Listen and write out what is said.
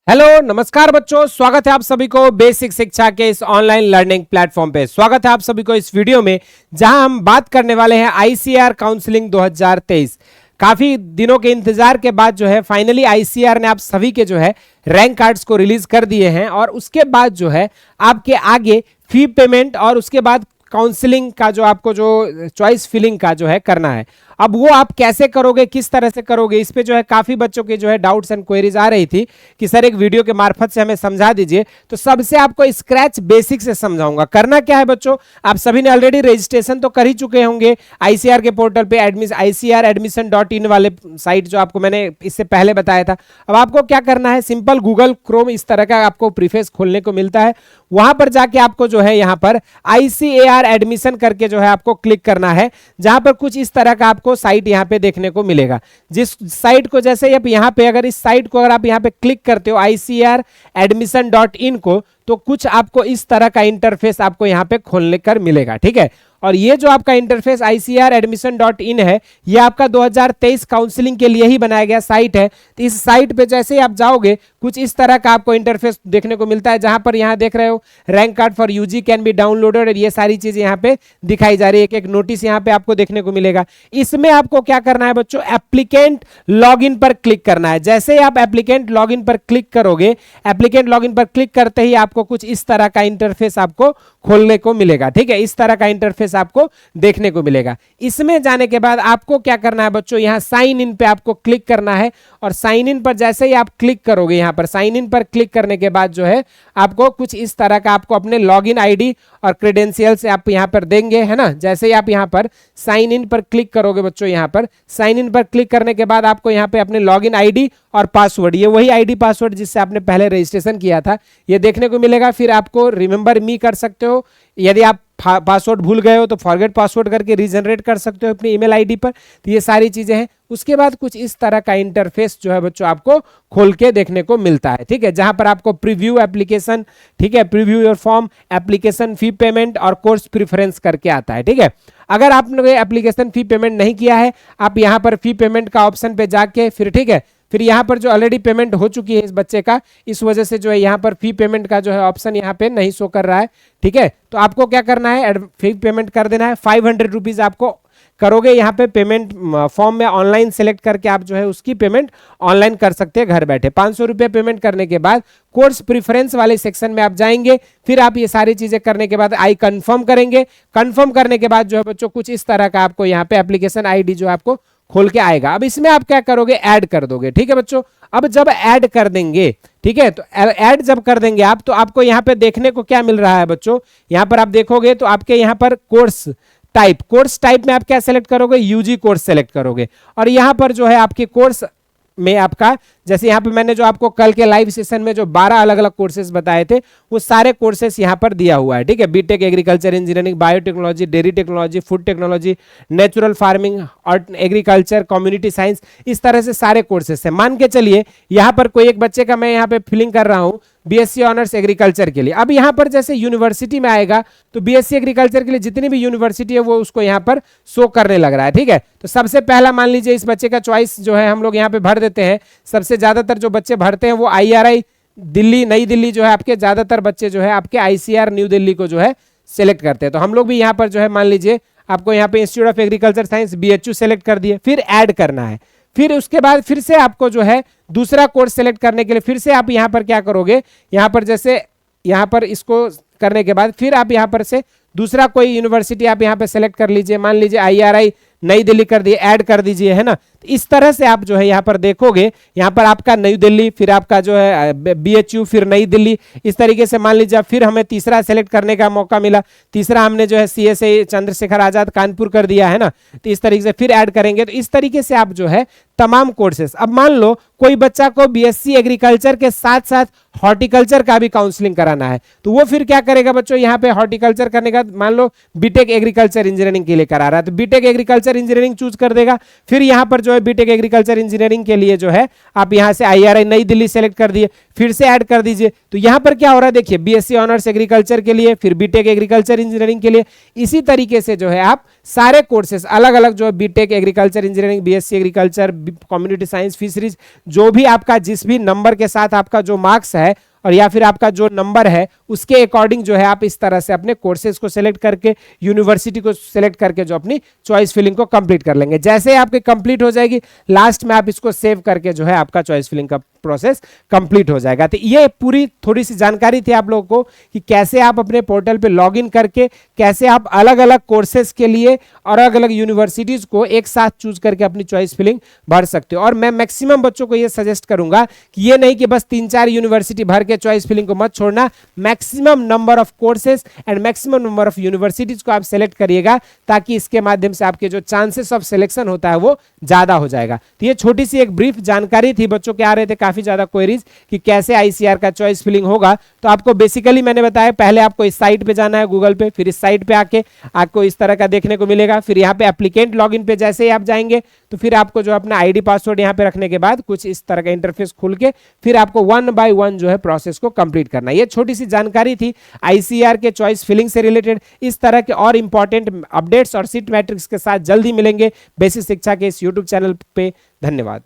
Hello नमस्कार बच्चों, स्वागत है आप सभी को बेसिक शिक्षा के इस ऑनलाइन लर्निंग प्लेटफॉर्म पे। स्वागत है आप सभी को इस वीडियो में जहां हम बात करने वाले हैं आईसीएआर काउंसलिंग 2023। काफी दिनों के इंतजार के बाद जो है फाइनली आईसीएआर ने आप सभी के जो है रैंक कार्ड्स को रिलीज कर दिए हैं और उसके बाद जो है आपके आगे फी पेमेंट और उसके बाद काउंसलिंग का जो आपको जो चॉइस फिलिंग का जो है करना है। अब वो आप कैसे करोगे, किस तरह से करोगे, इस पे जो है काफी बच्चों के जो है डाउट्स एंड क्वेरीज आ रही थी कि सर एक वीडियो के मार्फत से हमें समझा दीजिए। तो सबसे आपको स्क्रैच बेसिक से समझाऊंगा। करना क्या है बच्चों, आप सभी ने ऑलरेडी रजिस्ट्रेशन तो कर ही चुके होंगे आईसीआर के पोर्टल पे, ICRadmission.in वाले साइट जो आपको मैंने इससे पहले बताया था। अब आपको क्या करना है, सिंपल गूगल क्रोम इस तरह का आपको प्रीफेस खोलने को मिलता है। वहां पर जाके आपको जो है यहाँ पर ICAR एडमिशन करके जो है आपको क्लिक करना है, जहां पर कुछ इस तरह का आपको साइट यहां पे देखने को मिलेगा। जिस साइट को जैसे आप यहां पे अगर इस साइट को अगर आप यहां पे क्लिक करते हो ICRadmission.in को, तो कुछ आपको इस तरह का इंटरफेस आपको यहां पे खोलने कर मिलेगा। ठीक है, और ये जो आपका इंटरफेस ICRadmission.in है, ये आपका 2023 काउंसलिंग के लिए ही बनाया गया साइट है। तो इस साइट पे जैसे ही आप जाओगे कुछ इस तरह का आपको इंटरफेस देखने को मिलता है, जहां पर यहां देख रहे हो rank card for UG can be downloaded, और ये सारी चीजें यहां पे दिखाई जा रही है। एक एक नोटिस यहां पे आपको देखने को मिलेगा। इसमें आपको क्या करना है बच्चों, एप्लीकेंट लॉगिन पर क्लिक करना है। जैसे ही आप एप्लीकेंट लॉगिन पर क्लिक करोगे, एप्लीकेंट लॉगिन पर क्लिक करते ही आपको कुछ इस तरह का इंटरफेस आपको खोलने को मिलेगा। ठीक है, इस तरह का इंटरफेस आपको देखने को मिलेगा। इसमें जाने के बाद आपको क्या करना है बच्चों, यहां साइन इन पे आपको क्लिक करना है, और साइन इन पर जैसे ही आप क्लिक करोगे, यहां पर साइन इन पर क्लिक करने के बाद जो है आपको कुछ इस तरह का आपको अपने लॉगिन आईडी और क्रेडेंशियल्स आप यहां पर देंगे, है ना। जैसे ही आप यहां पर साइन इन पर क्लिक करोगे बच्चों, यहां पर साइन इन पर क्लिक करने के बाद आपको यहां पे अपने लॉगिन आईडी और पासवर्ड, ये वही आईडी पासवर्ड जिससे आपने पहले रजिस्ट्रेशन किया था, ये देखने को मिलेगा। फिर आपको रिमेंबर मी कर सकते हो, यदि आप पासवर्ड भूल गए हो तो फॉरगेट पासवर्ड करके रीजनरेट कर सकते हो अपनी ईमेल आईडी पर। तो ये सारी चीजें हैं। उसके बाद कुछ इस तरह का इंटरफेस जो है बच्चों आपको खोल के देखने को मिलता है। ठीक है, जहां पर आपको प्रीव्यू एप्लीकेशन, ठीक है, preview your form, application fee payment और कोर्स प्रेफरेंस करके आता है। ठीक है, अगर आपने एप्लीकेशन फी पेमेंट नहीं किया है, आप यहां पर फी पेमेंट का ऑप्शन पे जाके फिर, ठीक है, फिर यहाँ पर जो ऑलरेडी पेमेंट हो चुकी है इस बच्चे का, इस वजह से जो है यहाँ पर फी पेमेंट का जो है ऑप्शन यहाँ पे नहीं शो कर रहा है। ठीक है, तो आपको क्या करना है, फी पेमेंट कर देना है। 500 रुपीज आपको करोगे यहाँ पे पेमेंट फॉर्म में, ऑनलाइन सेलेक्ट करके आप जो है उसकी पेमेंट ऑनलाइन कर सकते हैं घर बैठे। 500 रुपये पेमेंट करने के बाद कोर्स प्रेफरेंस वाले सेक्शन में आप जाएंगे। फिर आप ये सारी चीजें करने के बाद आई कंफर्म करेंगे। कंफर्म करने के बाद जो है बच्चों कुछ इस तरह का आपको यहाँ पे एप्लीकेशन आईडी जो आपको खोल के आएगा। अब इसमें आप क्या करोगे, ऐड कर दोगे। ठीक है बच्चों, अब जब ऐड कर देंगे, ठीक है, तो ऐड जब कर देंगे आप, तो आपको यहाँ पे देखने को क्या मिल रहा है बच्चों, यहाँ पर आप देखोगे तो आपके यहाँ पर कोर्स टाइप में आप क्या सेलेक्ट करोगे, यूजी कोर्स सेलेक्ट करोगे। और यहाँ पर जो है आपके कोर्स में आपका, जैसे यहाँ पे मैंने जो आपको कल के लाइव सेशन में जो 12 अलग अलग कोर्सेज बताए थे, वो सारे कोर्सेज यहाँ पर दिया हुआ है। ठीक है, BTech agriculture engineering, biotechnology, dairy technology, food technology, natural farming और एग्रीकल्चर, कम्युनिटी साइंस, इस तरह से सारे कोर्सेज है। मान के चलिए यहाँ पर कोई एक बच्चे का मैं यहाँ पे फिलिंग कर रहा हूँ बीएससी ऑनर्स एग्रीकल्चर के लिए। अब यहाँ पर जैसे यूनिवर्सिटी में आएगा तो बीएससी एग्रीकल्चर के लिए जितनी भी यूनिवर्सिटी है वो उसको यहाँ पर शो करने लग रहा है। ठीक है, तो सबसे पहला मान लीजिए इस बच्चे का चॉइस जो है हम लोग यहाँ पे भर देते हैं। सबसे ज्यादातर जो बच्चे भरते हैं वो IRI दिल्ली, नई दिल्ली जो है आपके ज्यादातर बच्चे जो है आपके ICR न्यू दिल्ली को जो है सिलेक्ट करते हैं। तो हम लोग भी यहाँ पर जो है मान लीजिए आपको यहाँ पे institute of agriculture science BHU select कर दिए। फिर ऐड करना है। फिर उसके बाद फिर से आपको जो है दूसरा कोर्स सेलेक्ट करने के लिए फिर से आप यहाँ पर क्या करोगे, यहाँ पर जैसे यहाँ पर इसको करने के बाद फिर आप यहाँ पर से दूसरा कोई यूनिवर्सिटी आप यहाँ पे सेलेक्ट कर लीजिए। मान लीजिए IRI नई दिल्ली कर दिए, ऐड कर दीजिए, है ना। तो इस तरह से आप जो है यहाँ पर देखोगे, यहाँ पर आपका नई दिल्ली, फिर आपका जो है BHU, फिर नई दिल्ली, इस तरीके से मान लीजिए फिर हमें तीसरा सेलेक्ट करने का मौका मिला। तीसरा हमने जो है CSA चंद्रशेखर आजाद कानपुर कर दिया, है ना। तो इस तरीके से फिर ऐड करेंगे। तो इस तरीके से आप जो है तमाम कोर्सेस, अब मान लो कोई बच्चा को BSc एग्रीकल्चर के साथ साथ हॉर्टिकल्चर का भी काउंसलिंग कराना है, तो वो फिर क्या करेगा बच्चों, यहाँ पे हॉर्टिकल्चर करने का मान लो बीटेक एग्रीकल्चर इंजीनियरिंग के लिए करा रहा है, तो BTech agriculture agriculture engineering choose कर देगा। फिर यहाँ पर जो है बीटेक एग्रीकल्चर इंजीनियरिंग के लिए जो है आप यहाँ से IRI नई दिल्ली सेलेक्ट कर दिए, फिर से ऐड कर दीजिए। तो यहाँ पर क्या हो रहा है देखिए, बीएससी ऑनर्स एग्रीकल्चर के लिए, फिर बीटेक एग्रीकल्चर इंजीनियरिंग के लिए। इसी तरीके से जो है आप सारे कोर्सेज अलग अलग जो है BTech agriculture engineering, BSc agriculture, community science, fisheries, जो भी आपका जिस भी नंबर के साथ आपका जो मार्क्स है और या फिर आपका जो नंबर है उसके अकॉर्डिंग जो है आप इस तरह से अपने कोर्सेज को सिलेक्ट करके, यूनिवर्सिटी को सिलेक्ट करके जो अपनी चॉइस फिलिंग को कंप्लीट कर लेंगे। जैसे ही आपकी कंप्लीट हो जाएगी, लास्ट में आप इसको सेव करके जो है आपका चॉइस फिलिंग का प्रोसेस कंप्लीट हो जाएगा। तो ये पूरी थोड़ी सी जानकारी थी आप लोगों को कि कैसे आप अपने पोर्टल पे लॉगिन करके कैसे आप अलग अलग कोर्सेज के लिए और अलग अलग यूनिवर्सिटीज को एक साथ चूज करके अपनी चॉइस फिलिंग भर सकते हो। और मैं मैक्सिमम बच्चों को ये सजेस्ट करूंगा कि ये नहीं कि बस 3-4 यूनिवर्सिटी भर के चॉइस फिलिंग को मत छोड़ना, maximum number of courses and maximum number of universities को आप सेलेक्ट करिएगा, ताकि इसके माध्यम से आपके जो चांसेस ऑफ सिलेक्शन होता है वो ज्यादा हो जाएगा। तो ये छोटी सी एक ब्रीफ जानकारी थी, बच्चों के आ रहे थे काफी ज्यादा क्वेरीज कि कैसे आईसीआर का चॉइस फिलिंग होगा। तो आपको बेसिकली मैंने बताया, पहले आपको इस साइट पे जाना है गूगल पे, फिर इस साइट पे आके आपको इस तरह का देखने को मिलेगा। फिर यहाँ पे एप्लीकेंट लॉगिन पे जैसे ही आप जाएंगे तो फिर आपको जो अपना आईडी पासवर्ड यहाँ पे रखने के बाद कुछ इस तरह का इंटरफेस खुल के फिर आपको 1 बाय 1 जो है प्रोसेस को कंप्लीट करना है। ये छोटी सी जानकारी थी आईसीआर के चॉइस फिलिंग से रिलेटेड। इस तरह के और इंपॉर्टेंट अपडेट्स और सीट मैट्रिक्स के साथ जल्दी मिलेंगे बेसिक शिक्षा के इस यूट्यूब चैनल पे। धन्यवाद।